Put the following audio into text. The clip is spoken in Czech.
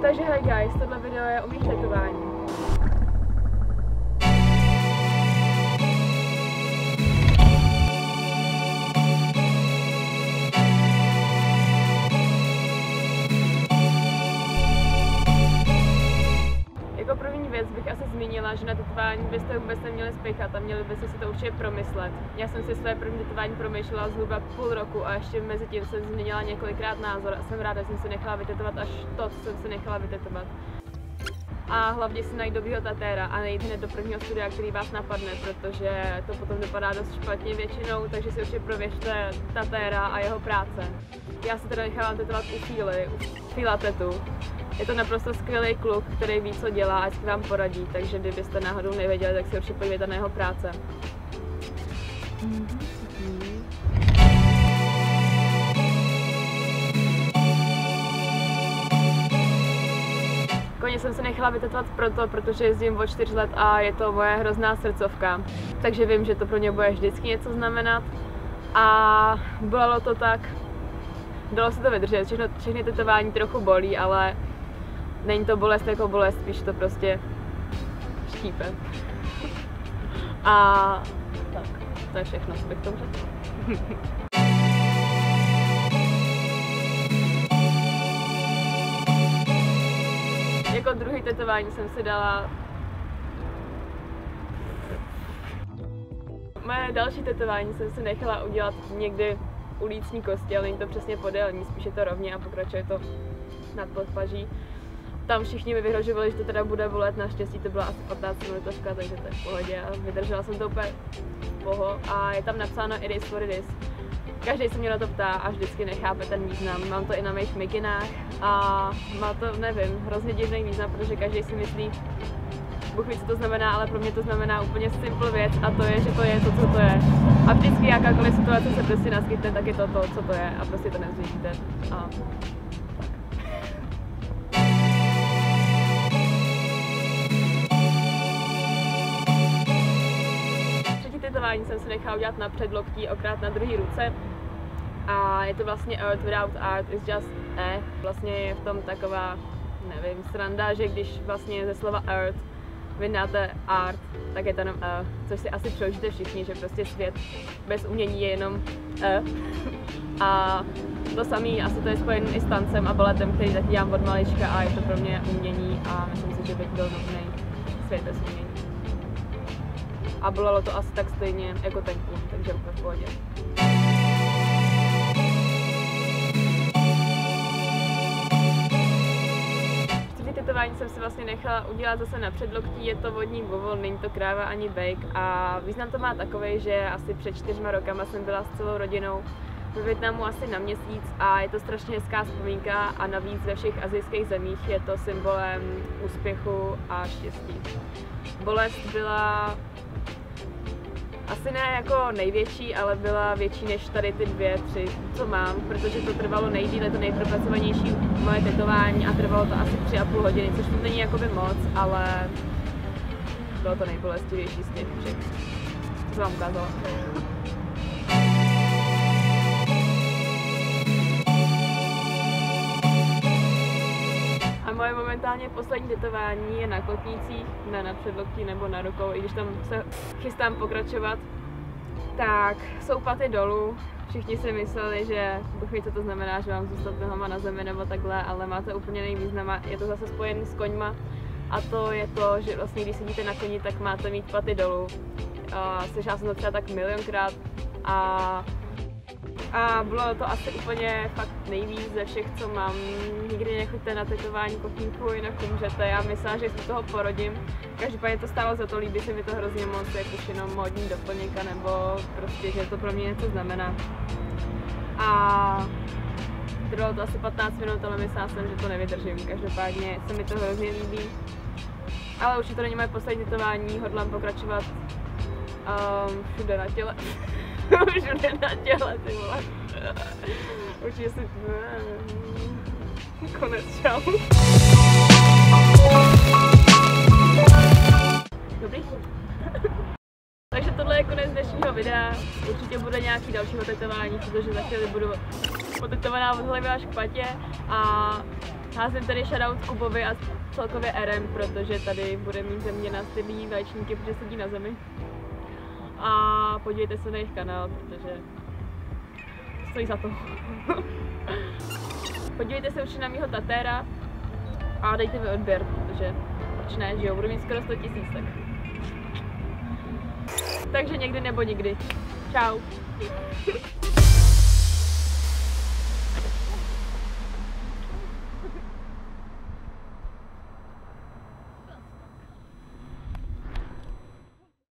Takže hej guys, tohle video je o mých tetování. Jako první věc bych asi zmínila, že na tetování byste vůbec neměli spěchat a měli byste si to určitě promyslet. Já jsem si své první tetování promýšlela zhruba půl roku a ještě mezi tím jsem změnila několikrát názor a jsem ráda, že jsem si nechala vytetovat až to, co jsem si nechala vytetovat. A hlavně si najít dobrýho tatéra a nejít hned do prvního studia, který vás napadne, protože to potom dopadá dost špatně většinou, takže si určitě prověřte tatéra a jeho práce. Já se teda nechala tetovat u Fila Tattoo. Je to naprosto skvělý kluk, který ví, co dělá a vám poradí, takže kdybyste náhodou nevěděli, tak si určitě podívejte na jeho práce. Koně jsem se nechala vytetovat protože jezdím od 4 let a je to moje hrozná srdcovka. Takže vím, že to pro mě bude vždycky něco znamenat. A bolelo to tak, dalo se to vydržet, všechny tetování trochu bolí, ale není to bolest jako bolest, spíš to prostě štípe. A tak, to je všechno, co bych tomu řekla. Jako druhý tetování jsem si dala... Moje další tetování jsem si nechala udělat někdy u lícní kosti, ale není to přesně podélní, spíš je to rovně a pokračuje to nad podpaží. Tam všichni mi vyhrožovali, že to teda bude bolet, naštěstí to byla asi 15 minutovka, takže to je v pohodě a vydržela jsem to úplně poho a je tam napsáno it is what it is. Každý se mě na to ptá a vždycky nechápe ten význam, mám to i na mých mikinách a má to, nevím, hrozně divný význam, protože každý si myslí, Bůh ví, co to znamená, ale pro mě to znamená úplně simple věc a to je, že to je to, co to je. A vždycky jakákoliv situace se prostě naskytne, tak je to to, co to je a prostě to nezvědíte. A... Tetování jsem si nechala udělat na předloktí, okrát na druhé ruce a je to vlastně Earth without art is just E. Vlastně je v tom taková, nevím, sranda, že když vlastně ze slova Earth vydáte art, tak je to jenom E, což si asi přeložíte všichni, že prostě svět bez umění je jenom E. A to samé, asi to je spojené i s tancem a baletem, který taky dělám od malička a je to pro mě umění a myslím si, že bych byl nutný svět bez umění. A bolelo to asi tak stejně jako ten kluk, takže úplně v pohodě. Třetí tetování jsem si vlastně nechala udělat zase na předloktí, je to vodní bovol, není to kráva ani bejk a význam to má takovej, že asi před 4 rokama jsem byla s celou rodinou ve Vietnamu asi na měsíc a je to strašně hezká vzpomínka a navíc ve všech asijských zemích je to symbolem úspěchu a štěstí. Bolest byla asi ne jako největší, ale byla větší než tady ty 2, 3, co mám, protože to trvalo nejdýl, je to nejpropracovanější moje tetování a trvalo to asi 3,5 hodiny, což to není jakoby moc, ale bylo to nejbolestivější z těch všech, co jsem vám ukázala. A moje momentálně poslední tetování je na kotnících, ne na předloktí nebo na rukou, i když tam se chystám pokračovat, tak jsou paty dolů. Všichni si mysleli, že Bůh ví, co to znamená, že mám zůstat nohama na zemi nebo takhle, ale má to úplně jiný význam a je to zase spojený s koňma. A to je to, že vlastně když sedíte na koni, tak máte mít paty dolů. Slyšela jsem to třeba tak milionkrát a bylo to asi úplně fakt nejvíc ze všech, co mám. Nikdy nechoďte na tetování kotníků, jinak umřete. Já myslela, že z toho porodím. Každopádně to stálo za to, líbí se mi to hrozně moc, jak už jenom módní doplněk, nebo prostě, že to pro mě něco znamená. A trvalo to asi 15 minut, ale myslela jsem, že to nevydržím. Každopádně se mi to hrozně líbí. Ale už to není moje poslední tetování, hodlám pokračovat všude na těle. Všude na těle, ty vole. Určitě si... Konec, čau. Dobrý. Takže tohle je konec dnešního videa. Určitě bude nějaký dalšího tetování, protože za chvíli budu potetovaná od hlavy až k patě a Házím tady shoutout Kubovi a celkově RM, protože tady bude mít ze mě nastydlý vaječníky, protože sedí na zemi. A podívejte se na jejich kanál, protože stojí za to. Podívejte se určitě na mýho tatéra a dejte mi odběr, protože proč ne, že jo, budu mít skoro 100 000, tak. Takže někdy nebo nikdy. Čau.